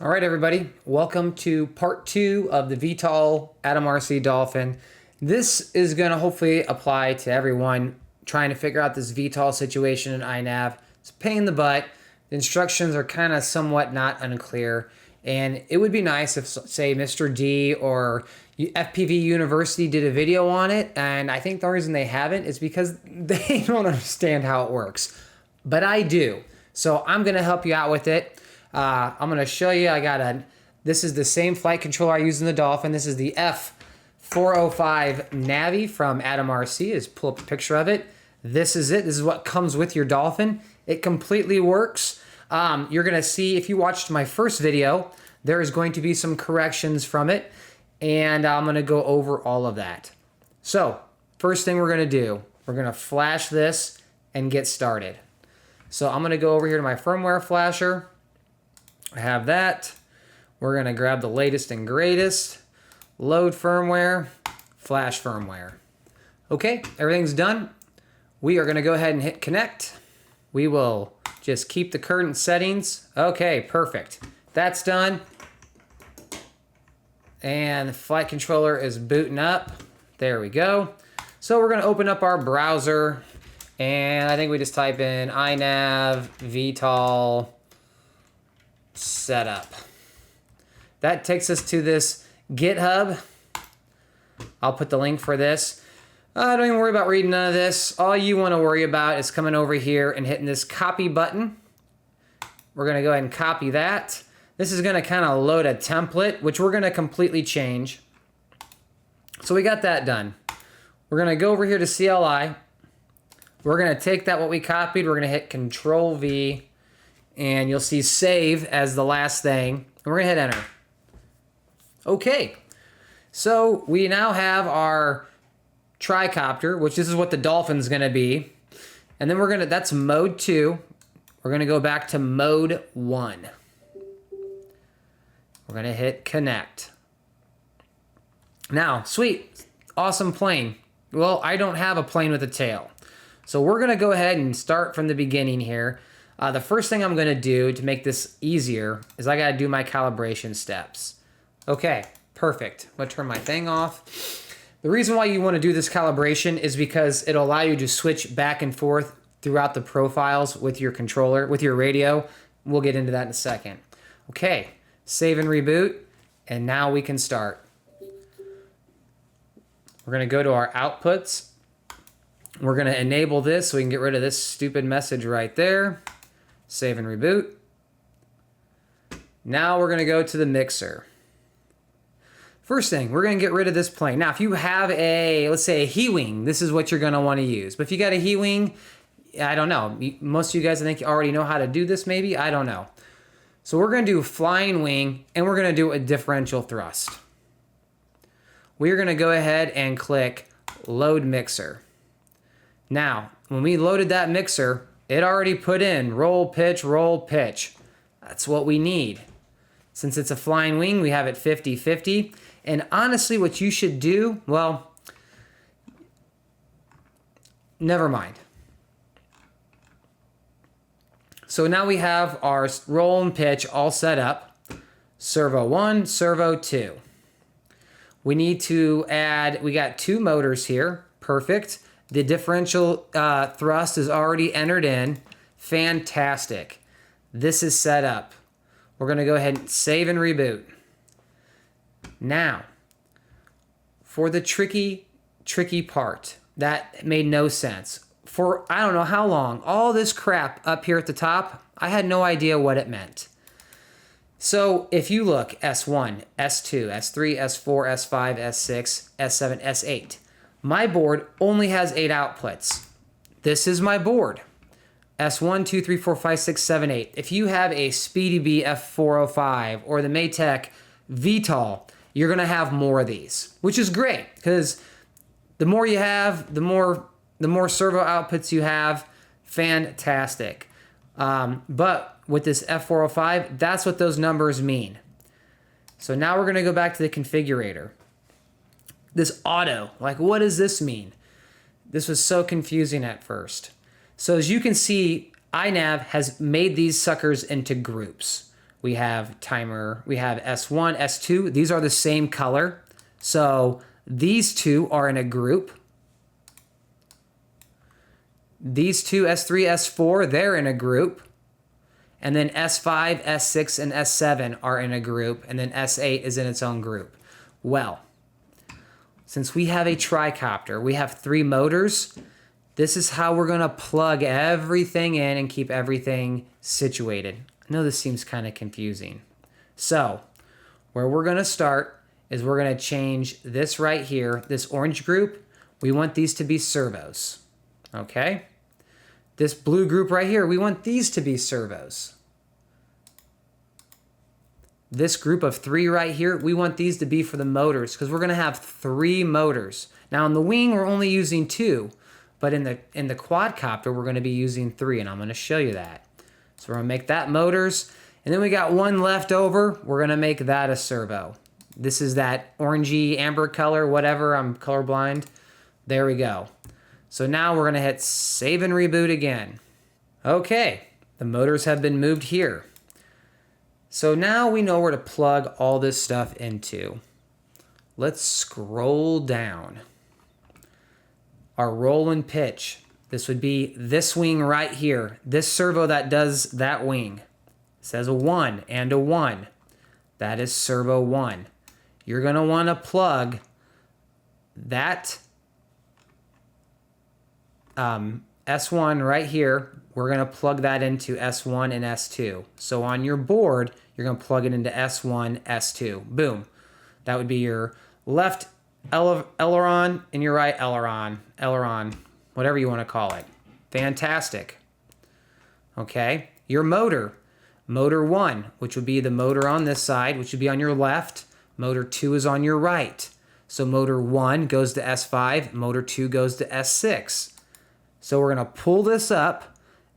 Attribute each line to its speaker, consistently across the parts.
Speaker 1: All right, everybody. Welcome to part 2 of the VTOL Atomrc Dolphin. This is going to hopefully apply to everyone trying to figure out this VTOL situation in Inav. It's a pain in the butt. The instructions are kind of somewhat not unclear. And it would be nice if, say, Mr. D or FPV University did a video on it. And I think the reason they haven't is because they don't understand how it works. But I do. So I'm going to help you out with it. I'm going to show you, this is the same flight controller I use in the Dolphin. This is the F405 Navi from Atomrc. Just pull up a picture of it. This is it. This is what comes with your Dolphin. It completely works. You're going to see, if you watched my first video, there is going to be some corrections from it. And I'm going to go over all of that. So, first thing we're going to do, we're going to flash this and get started. So I'm going to go over here to my firmware flasher. I have that. We're going to grab the latest and greatest. Load firmware, flash firmware. Okay, everything's done. We are going to go ahead and hit connect. We will just keep the current settings. Okay, perfect. That's done. And the flight controller is booting up. There we go. So we're going to open up our browser. And I think we just type in Inav VTOL Setup. That takes us to this GitHub. I'll put the link for this. Don't even worry about reading none of this. All you want to worry about is coming over here and hitting this copy button. We're going to go ahead and copy that. This is going to kind of load a template, which we're going to completely change. So we got that done. We're going to go over here to CLI. We're going to take that, what we copied, we're going to hit Control V, and you'll see save as the last thing, and we're going to hit enter. Okay, so we now have our tricopter, which this is what the Dolphin's going to be, and then that's mode 2. We're going to go back to mode 1. We're going to hit connect. Now, sweet, awesome plane. Well, I don't have a plane with a tail. So we're going to go ahead and start from the beginning here. The first thing I'm going to do to make this easier is I got to do my calibration steps. Okay, perfect. I'm going to turn my thing off. The reason why you want to do this calibration is because it'll allow you to switch back and forth throughout the profiles with your controller, with your radio. We'll get into that in a second. Okay, save and reboot, and now we can start. We're going to go to our outputs. We're going to enable this so we can get rid of this stupid message right there. Save and reboot. Now we're going to go to the mixer. First thing, we're going to get rid of this plane. Now, if you have let's say a He-Wing, this is what you're going to want to use. But if you got a He-Wing, I don't know. Most of you guys, I think, already know how to do this maybe. I don't know. So we're going to do flying wing, and we're going to do a differential thrust. We're going to go ahead and click Load Mixer. Now, when we loaded that mixer, it already put in roll, pitch, roll, pitch. That's what we need. Since it's a flying wing, we have it 50-50. And honestly, what you should do, well, never mind. So now we have our roll and pitch all set up. Servo 1, Servo 2. We need to add, we got 2 motors here. Perfect. The differential thrust is already entered in. Fantastic. This is set up. We're going to go ahead and save and reboot. Now, for the tricky part, that made no sense. For I don't know how long, all this crap up here at the top, I had no idea what it meant. So if you look, S1, S2, S3, S4, S5, S6, S7, S8, my board only has 8 outputs. This is my board. S1, 2, 3, 4, 5, 6, 7, 8. If you have a SpeedyBee F405 or the Maytech VTOL, you're going to have more of these, which is great because the more you have, the more servo outputs you have. Fantastic. But with this F405, that's what those numbers mean. So now we're going to go back to the configurator. This auto, like what does this mean? This was so confusing at first. So as you can see, Inav has made these suckers into groups. we have timer, we have S1, S2. These are the same color. So these two are in a group. These two, S3, S4, they're in a group. And then S5, S6, and S7 are in a group. And then S8 is in its own group. Well, since we have a tricopter, we have 3 motors. This is how we're going to plug everything in and keep everything situated. I know this seems kind of confusing. So where we're going to start is we're going to change this right here, this orange group. We want these to be servos. Okay? This blue group right here, we want these to be servos. This group of 3 right here, we want these to be for the motors because we're going to have 3 motors. Now in the wing, we're only using 2, but in the quadcopter, we're going to be using 3, and I'm going to show you that. So we're going to make that motors, and then we got 1 left over. We're going to make that a servo. This is that orangey amber color, whatever. I'm colorblind. There we go. So now we're going to hit save and reboot again. Okay, the motors have been moved here. So now we know where to plug all this stuff into. Let's scroll down. Our roll and pitch. This would be this wing right here. This servo that does that wing. It says a 1 and a 1. That is servo 1. You're going to want to plug that S1 right here. We're going to plug that into S1 and S2. So on your board, you're going to plug it into S1, S2. Boom. That would be your left aileron and your right aileron, whatever you want to call it. Fantastic. Okay. Your motor 1, which would be the motor on this side, which would be on your left. Motor 2 is on your right. So motor 1 goes to S5, motor 2 goes to S6. So we're going to pull this up.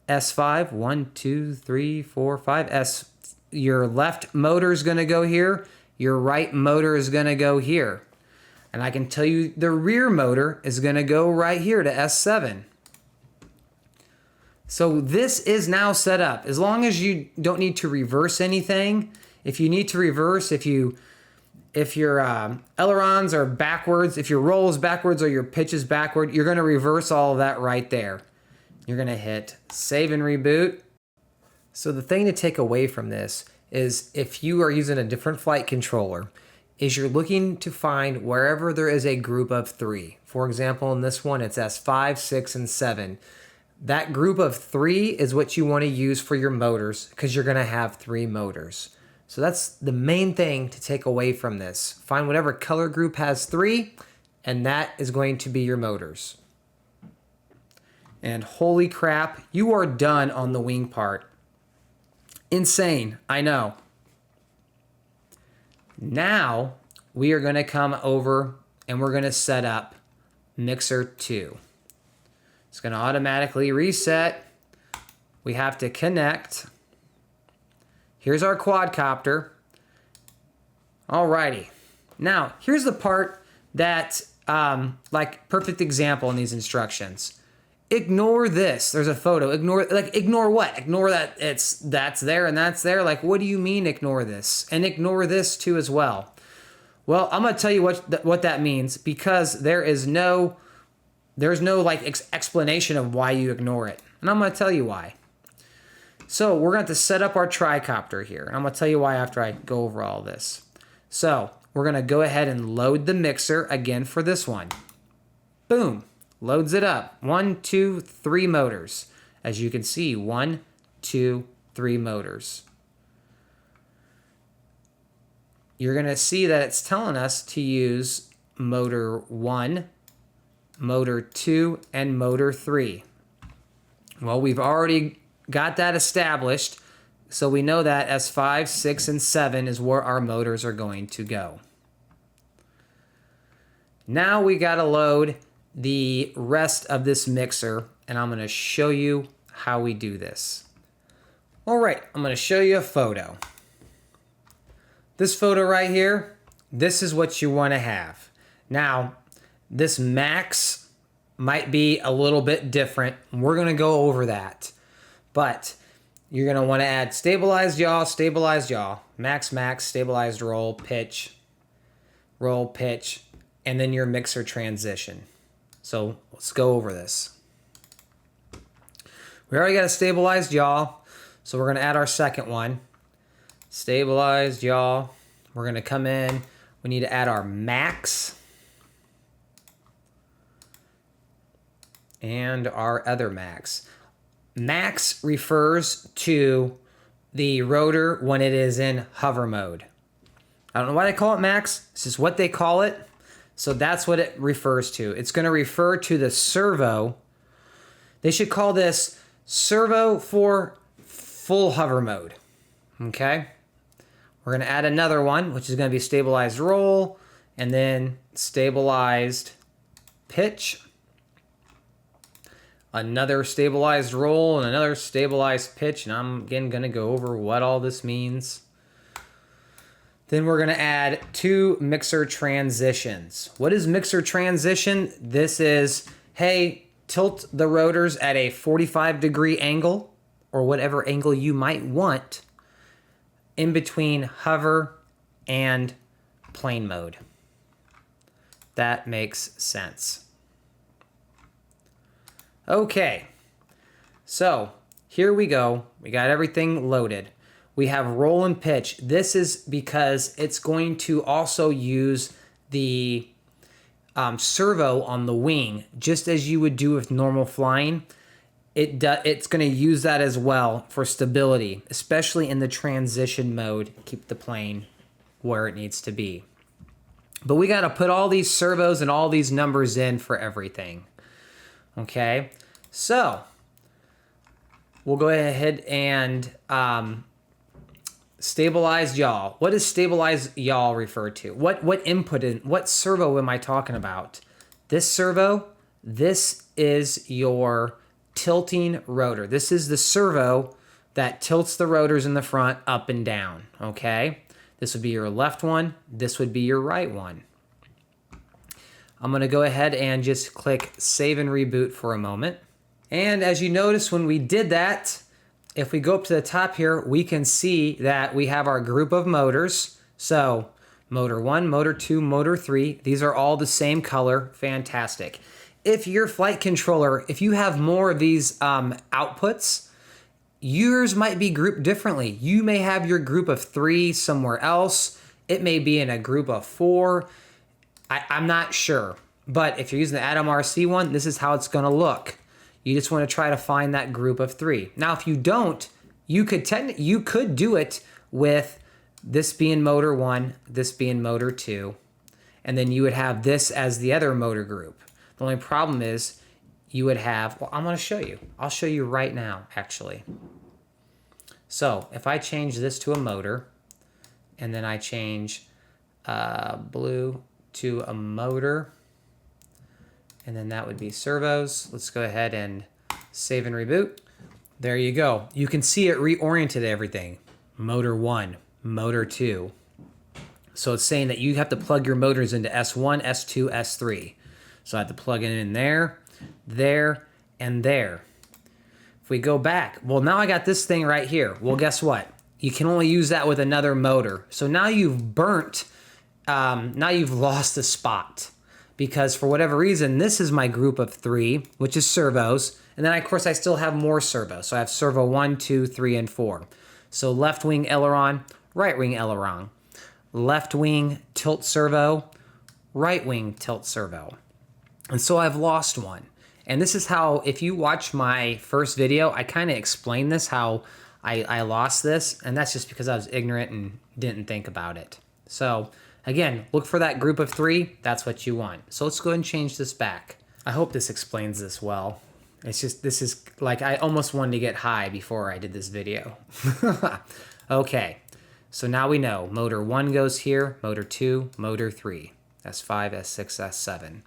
Speaker 1: S5, 1, 2, 3, 4, 5. Your left motor is going to go here. Your right motor is going to go here. And I can tell you the rear motor is going to go right here to S7. So this is now set up. As long as you don't need to reverse anything, if you need to reverse, if your ailerons are backwards, if your roll is backwards or your pitch is backward, you're going to reverse all of that right there. You're going to hit save and reboot. So the thing to take away from this is if you are using a different flight controller, is you're looking to find wherever there is a group of 3. For example, in this one, it's S5, 6, and 7. That group of 3 is what you want to use for your motors because you're going to have 3 motors. So that's the main thing to take away from this. Find whatever color group has 3, and that is going to be your motors. And holy crap, you are done on the wing part. Insane, I know. Now we are going to come over and we're going to set up mixer 2. It's going to automatically reset. We have to connect. Here's our quadcopter. Alrighty. Now, here's the part that, like, perfect example in these instructions. Ignore this. There's a photo. Ignore what? Ignore that that's there and that's there. Like, what do you mean ignore this? And ignore this too as well. Well, I'm going to tell you what that means because there's no explanation of why you ignore it. And I'm going to tell you why. So we're going to set up our tricopter here. And I'm going to tell you why after I go over all this. So we're going to go ahead and load the mixer again for this one. Boom. Loads it up. 1, 2, 3 motors. As you can see, 1, 2, 3 motors. You're going to see that it's telling us to use motor 1, motor 2, and motor 3. Well, we've already got that established, so we know that S5, 6, and 7 is where our motors are going to go. Now we got to load the rest of this mixer, and I'm going to show you how we do this. All right, I'm going to show you a photo. This photo right here, this is what you want to have. Now, this max might be a little bit different. We're going to go over that. But you're going to want to add stabilized yaw, max, max, stabilized roll, pitch, and then your mixer transition. So let's go over this. We already got a stabilized yaw, so we're going to add our second one. Stabilized yaw. We're going to come in. We need to add our max and our other max. Max refers to the rotor when it is in hover mode. I don't know why they call it max. This is what they call it. So that's what it refers to. It's going to refer to the servo. They should call this servo for full hover mode. Okay. We're going to add another one, which is going to be stabilized roll and then stabilized pitch. Another stabilized roll and another stabilized pitch. And I'm again going to go over what all this means. Then we're going to add 2 mixer transitions. What is mixer transition? This is, hey, tilt the rotors at a 45-degree angle or whatever angle you might want in between hover and plane mode. That makes sense. Okay, so here we go. We got everything loaded. We have roll and pitch. This is because it's going to also use the servo on the wing, just as you would do with normal flying. It's going to use that as well for stability, especially in the transition mode. Keep the plane where it needs to be. But we got to put all these servos and all these numbers in for everything. Okay, so we'll go ahead and stabilized yaw. What does stabilized yaw refer to? What input in what servo am I talking about? This servo, this is your tilting rotor. This is the servo that tilts the rotors in the front up and down, okay? This would be your left one. This would be your right one. I'm going to go ahead and just click save and reboot for a moment. And as you notice when we did that, if we go up to the top here, we can see that we have our group of motors. So motor 1, motor 2, motor 3, these are all the same color. Fantastic. If your flight controller, if you have more of these outputs, yours might be grouped differently. You may have your group of 3 somewhere else. It may be in a group of 4. I'm not sure. But if you're using the Atomrc one, this is how it's going to look. You just want to try to find that group of 3. Now, if you don't, you could do it with this being motor 1, this being motor 2, and then you would have this as the other motor group. The only problem is you would have, well, I'm going to show you. I'll show you right now, actually. So if I change this to a motor, and then I change blue to a motor, and then that would be servos. Let's go ahead and save and reboot. There you go. You can see it reoriented everything. Motor 1, motor 2. So it's saying that you have to plug your motors into S1, S2, S3. So I have to plug it in there, there, and there. If we go back, well, now I got this thing right here. Well, guess what? You can only use that with another motor. So now you've burnt, now you've lost a spot. Because for whatever reason, this is my group of 3, which is servos. And then, of course, I still have more servos. So I have servo 1, 2, 3, and 4. So left wing aileron, right wing aileron. Left wing tilt servo, right wing tilt servo. And so I've lost one. And this is how, if you watch my first video, I kind of explained this, how I lost this. And that's just because I was ignorant and didn't think about it. So again, look for that group of 3. That's what you want. So let's go ahead and change this back. I hope this explains this well. It's just, this is like, I almost wanted to get high before I did this video. Okay, so now we know motor 1 goes here, motor 2, motor 3, S5, S6, S7.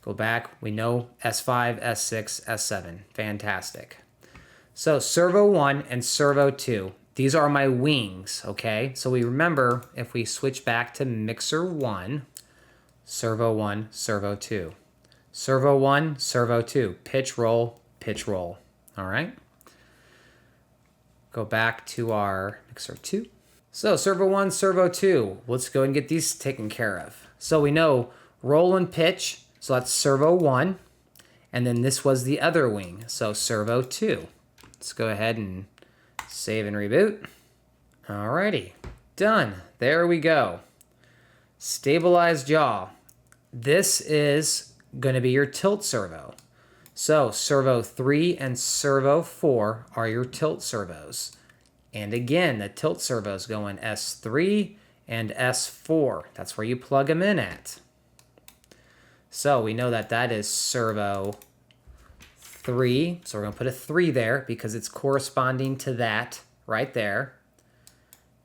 Speaker 1: Go back, we know S5, S6, S7. Fantastic. So servo 1 and servo 2. These are my wings, okay? So we remember, if we switch back to mixer 1, servo 1, servo 2. Servo 1, servo 2. Pitch, roll, all right? Go back to our mixer 2. So servo 1, servo 2. Let's go and get these taken care of. So we know roll and pitch. So that's servo 1. And then this was the other wing. So servo 2. Let's go ahead and save and reboot. Alrighty. Done. There we go. Stabilized yaw. This is going to be your tilt servo. So servo 3 and servo 4 are your tilt servos. And again, the tilt servos go in S3 and S4. That's where you plug them in at. So we know that that is servo 3. So we're going to put a 3 there because it's corresponding to that right there.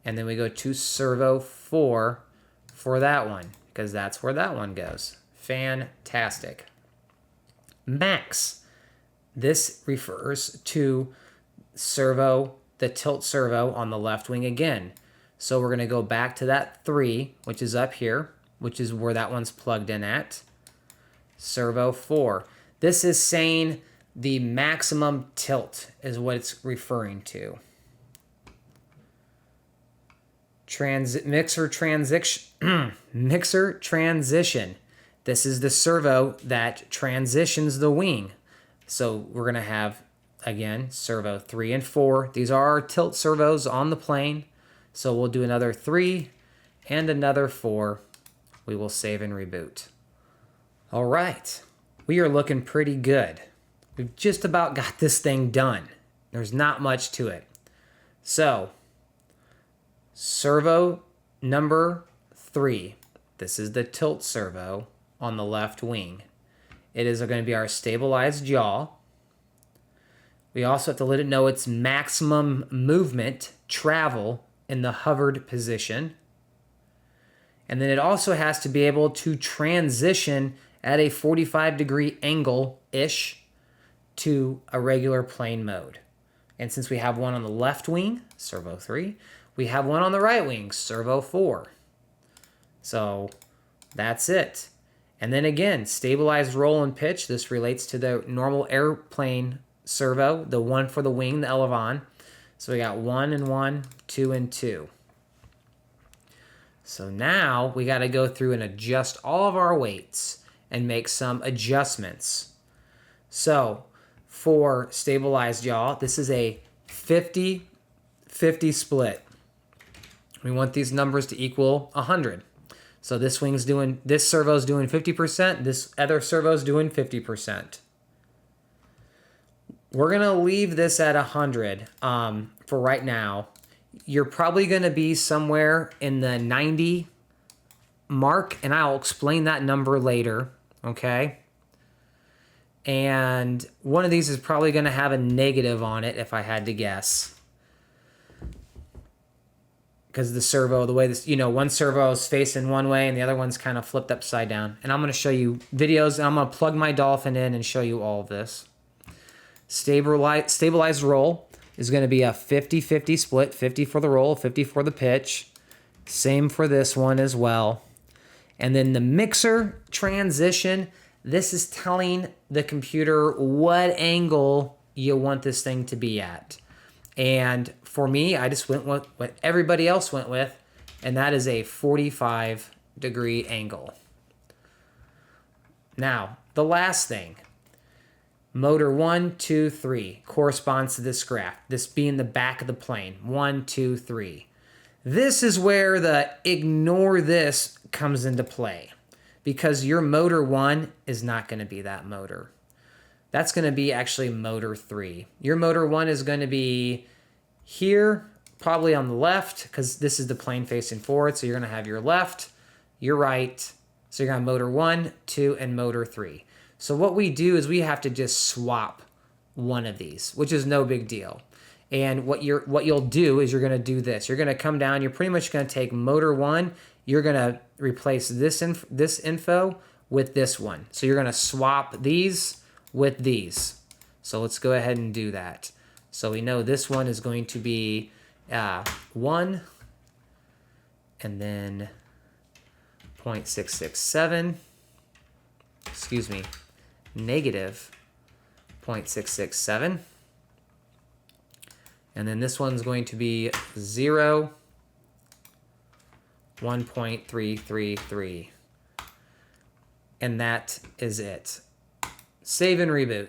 Speaker 1: And then we go to servo 4 for that one because that's where that one goes. Fantastic. Max. This refers to servo, the tilt servo on the left wing again. So we're going to go back to that 3, which is up here, which is where that one's plugged in at. Servo 4. This is saying the maximum tilt is what it's referring to. Mixer transition. This is the servo that transitions the wing. So we're going to have, again, servo 3 and 4. These are our tilt servos on the plane. So we'll do another 3 and another 4. We will save and reboot. All right. We are looking pretty good. We've just about got this thing done. There's not much to it. So, servo number 3. This is the tilt servo on the left wing. It is going to be our stabilized yaw. We also have to let it know its maximum movement, travel, in the hovered position. And then it also has to be able to transition at a 45-degree angle-ish to a regular plane mode. And since we have one on the left wing, servo 3, we have one on the right wing, servo 4. So that's it. And then again, stabilized roll and pitch. This relates to the normal airplane servo, the one for the wing, the elevon. So we got 1 and 1, 2 and 2. So now we got to go through and adjust all of our weights and make some adjustments. So for stabilized yaw, this is a 50-50 split. We want these numbers to equal 100. So this servo's doing 50%, this other servo's doing 50%. We're going to leave this at 100 for right now. You're probably going to be somewhere in the 90 mark, and I'll explain that number later, okay? And one of these is probably going to have a negative on it if I had to guess. Because the servo, the way this, one servo is facing one way and the other one's kind of flipped upside down. And I'm going to show you videos, and I'm going to plug my Dolphin in and show you all of this. Stabilized roll is going to be a 50-50 split, 50 for the roll, 50 for the pitch. Same for this one as well. And then the mixer transition, this is telling the computer what angle you want this thing to be at. And for me, I just went with what everybody else went with, and that is a 45-degree angle. Now, the last thing. Motor 1, 2, 3 corresponds to this graph, this being the back of the plane. 1, 2, 3. This is where the ignore this comes into play, because your motor 1 is not going to be that motor. That's going to be actually motor 3. Your motor 1 is going to be here, probably on the left, because this is the plane facing forward. So you're going to have your left, your right. So you're going to have motor 1, 2, and motor 3. So what we do is we have to just swap one of these, which is no big deal. And what you'll do is you're going to do this. You're going to come down. You're pretty much going to take motor 1. You're going to replace this info with this one. So you're going to swap these with these. So let's go ahead and do that. So we know this one is going to be 1 and then 0.667. Excuse me. Negative 0.667, And then this one's going to be 0, 1.333. And that is it. Save and reboot.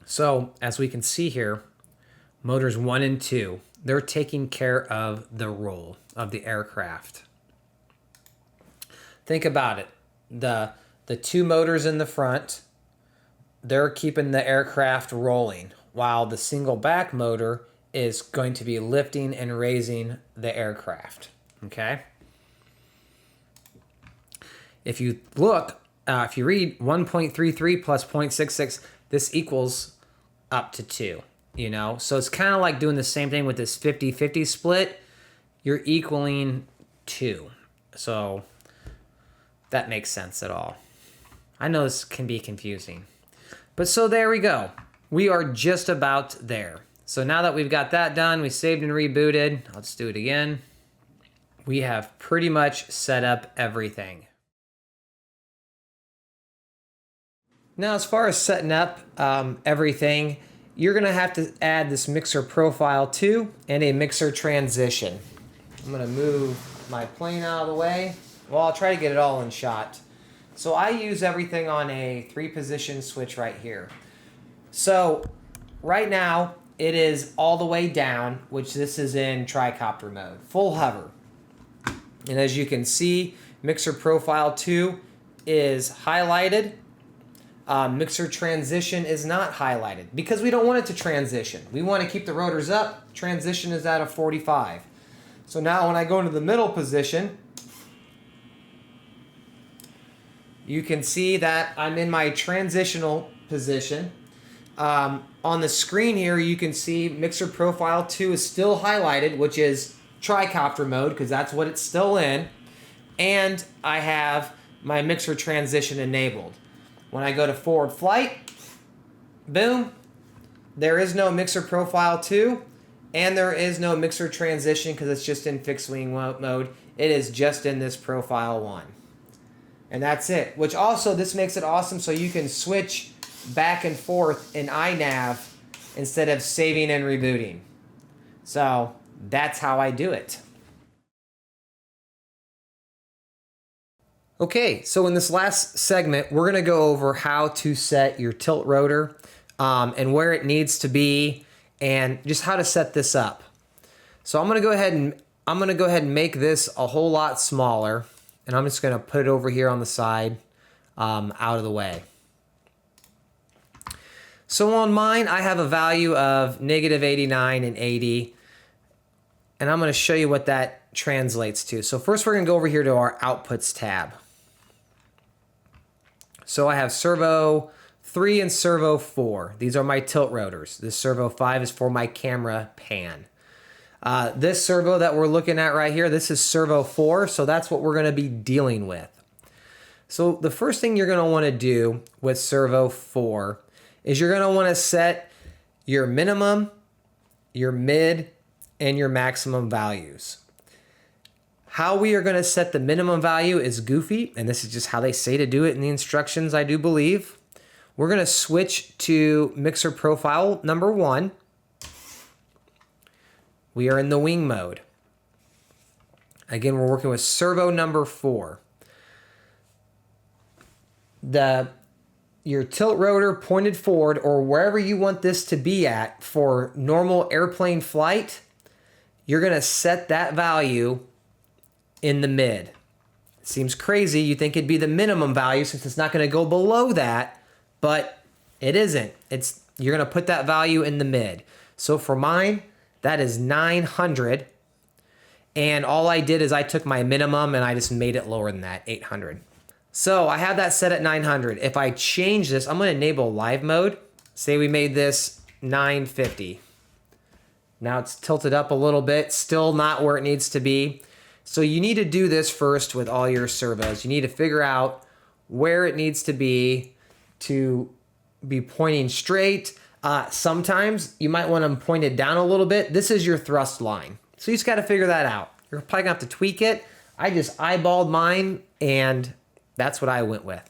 Speaker 1: So as we can see here, motors 1 and 2, they're taking care of the roll of the aircraft. Think about it. The two motors in the front, they're keeping the aircraft rolling, while the single back motor is going to be lifting and raising the aircraft. Okay? If you look, if you read 1.33 plus 0.66, this equals up to 2, you know? So it's kind of like doing the same thing with this 50-50 split. You're equaling 2. So that makes sense at all. I know this can be confusing. But so there we go. We are just about there. So now that we've got that done, we saved and rebooted. Let's do it again. We have pretty much set up everything. Now, as far as setting up everything, you're going to have to add this mixer profile 2 and a mixer transition. I'm going to move my plane out of the way. Well, I'll try to get it all in shot. So I use everything on a 3-position switch right here. So right now, it is all the way down, which this is in tricopter mode, full hover. And as you can see, mixer profile 2 is highlighted. Mixer transition is not highlighted because we don't want it to transition. We want to keep the rotors up. Transition is at a 45. So now when I go into the middle position, you can see that I'm in my transitional position. On the screen here, you can see mixer profile 2 is still highlighted, which is tricopter mode because that's what it's still in. And I have my mixer transition enabled. When I go to forward flight, boom, there is no mixer profile 2 and there is no mixer transition because it's just in fixed wing mode. It is just in this profile 1. And that's it, which also this makes it awesome so you can switch back and forth in Inav instead of saving and rebooting. So that's how I do it. Okay, so in this last segment, we're going to go over how to set your tilt rotor and where it needs to be and just how to set this up. So I'm going to go ahead and make this a whole lot smaller, and I'm just going to put it over here on the side out of the way. So on mine, I have a value of -89 and 80, and I'm going to show you what that translates to. So first we're going to go over here to our Outputs tab. So I have Servo 3 and Servo 4. These are my tilt rotors. This Servo 5 is for my camera pan. This servo that we're looking at right here, this is Servo 4, so that's what we're going to be dealing with. So the first thing you're going to want to do with Servo 4 is you're going to want to set your minimum, your mid, and your maximum values. How we are going to set the minimum value is goofy, and this is just how they say to do it in the instructions, I do believe. We're going to switch to mixer profile number 1. We are in the wing mode. Again, we're working with servo number 4. Your tilt rotor pointed forward or wherever you want this to be at for normal airplane flight, you're going to set that value in the mid. It seems crazy. You think it'd be the minimum value since it's not going to go below that, but it isn't. You're going to put that value in the mid. So for mine, that is 900. And all I did is I took my minimum and I just made it lower than that, 800. So I have that set at 900. If I change this, I'm going to enable live mode. Say we made this 950. Now it's tilted up a little bit, still not where it needs to be. So you need to do this first with all your servos. You need to figure out where it needs to be pointing straight. Sometimes you might want them pointed down a little bit. This is your thrust line. So you just got to figure that out. You're probably going to have to tweak it. I just eyeballed mine and that's what I went with.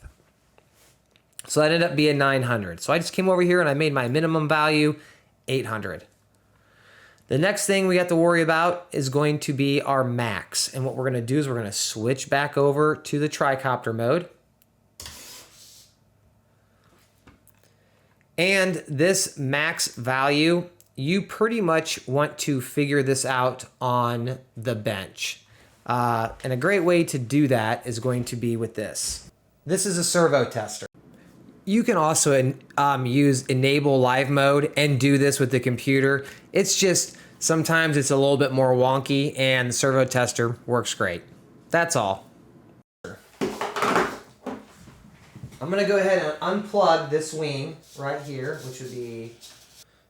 Speaker 1: So that ended up being 900. So I just came over here and I made my minimum value 800. The next thing we have to worry about is going to be our max. And what we're going to do is we're going to switch back over to the tricopter mode. And this max value, you pretty much want to figure this out on the bench. And a great way to do that is going to be with this. This is a servo tester. You can also use enable live mode and do this with the computer. It's just sometimes it's a little bit more wonky, and the servo tester works great. That's all. I'm gonna go ahead and unplug this wing right here, which would be,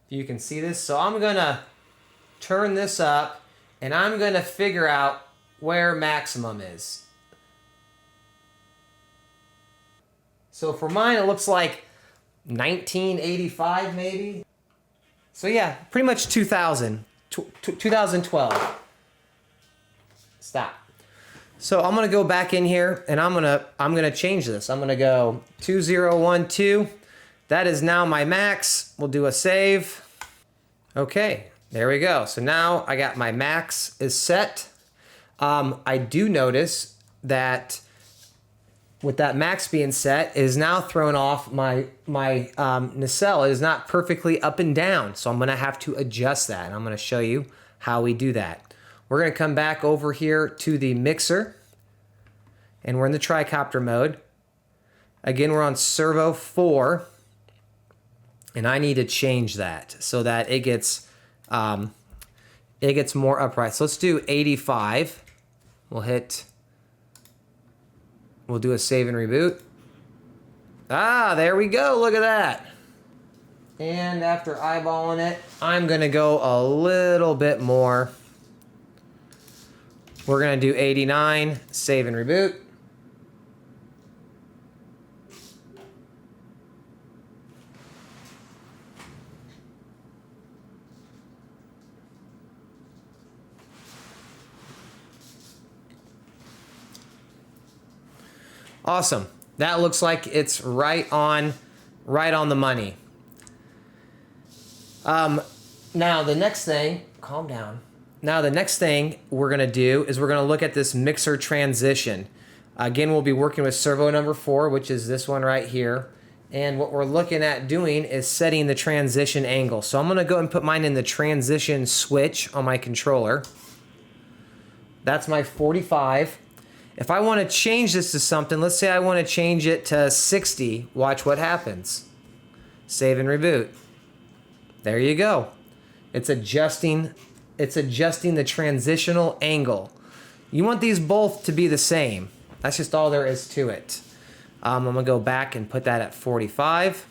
Speaker 1: you can see this. So I'm gonna turn this up and I'm gonna figure out where maximum is. So for mine, it looks like 1985 maybe. So yeah, pretty much 2012. Stop. So I'm gonna go back in here and I'm gonna change this. I'm gonna go 2012. That is now my max. We'll do a save. Okay, there we go. So now I got my max is set. I do notice that with that max being set, it is now thrown off my nacelle. It is not perfectly up and down, so I'm gonna have to adjust that. And I'm gonna show you how we do that. We're gonna come back over here to the mixer, and we're in the tricopter mode. Again, we're on servo 4, and I need to change that so that it gets more upright. So let's do 85. We'll do a save and reboot. Ah, there we go. Look at that. And after eyeballing it, I'm going to go a little bit more. We're going to do 89, save and reboot. Awesome. That looks like it's right on the money. Now the next thing, calm down. Now the next thing we're gonna do is we're gonna look at this mixer transition. Again, we'll be working with servo number 4, which is this one right here. And what we're looking at doing is setting the transition angle. So I'm gonna go and put mine in the transition switch on my controller. That's my 45. If I want to change this to something, let's say I want to change it to 60, watch what happens. Save and reboot. There you go. It's adjusting the transitional angle. You want these both to be the same. That's just all there is to it. I'm going to go back and put that at 45.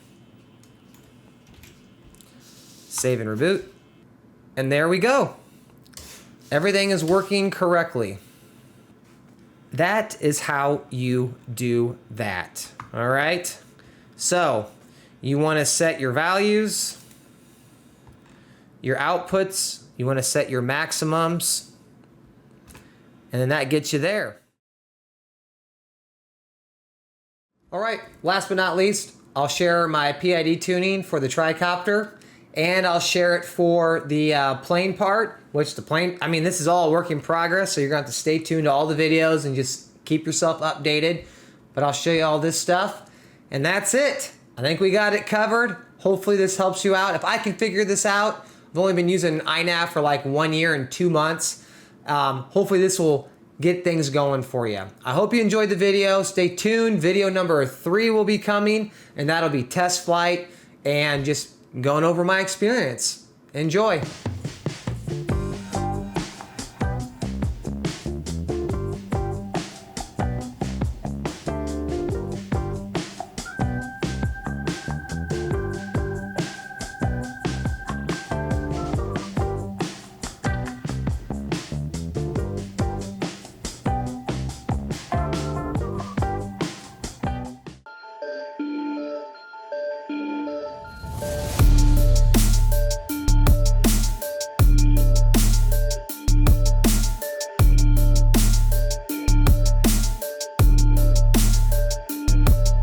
Speaker 1: Save and reboot. And there we go. Everything is working correctly. That is how you do that. All right. So you want to set your values, your outputs, you want to set your maximums, and then that gets you there. All right. Last but not least, I'll share my PID tuning for the tricopter, and I'll share it for the plane part, which the plane, I mean, this is all a work in progress, so you're going to have to stay tuned to all the videos and just keep yourself updated. But I'll show you all this stuff, and that's it. I think we got it covered. Hopefully this helps you out. If I can figure this out, I've only been using Inav for like 1 year and 2 months. Hopefully this will get things going for you. I hope you enjoyed the video. Stay tuned. Video number 3 will be coming, and that'll be test flight and just going over my experience. Enjoy.